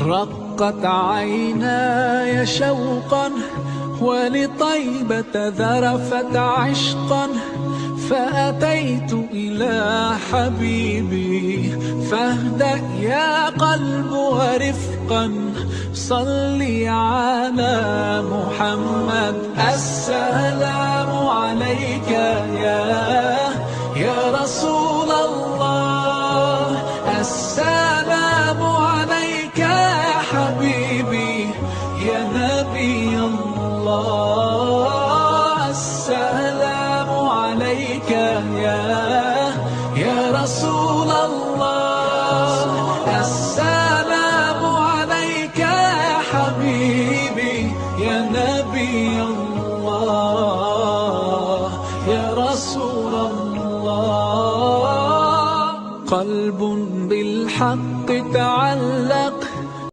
رقت عيناي شوقا ولطيبة ذرفت عشقا، فأتيت إلى حبيبي فاهدأ يا قلب ورفقا، صلي على محمد. السلام عليك يا رسول الله، السلام عليك يا حبيبي يا نبي الله، السلام عليك يا رسول الله، السلام عليك يا حبيبي يا نبي الله يا رسول الله. قلب بالحق تعلق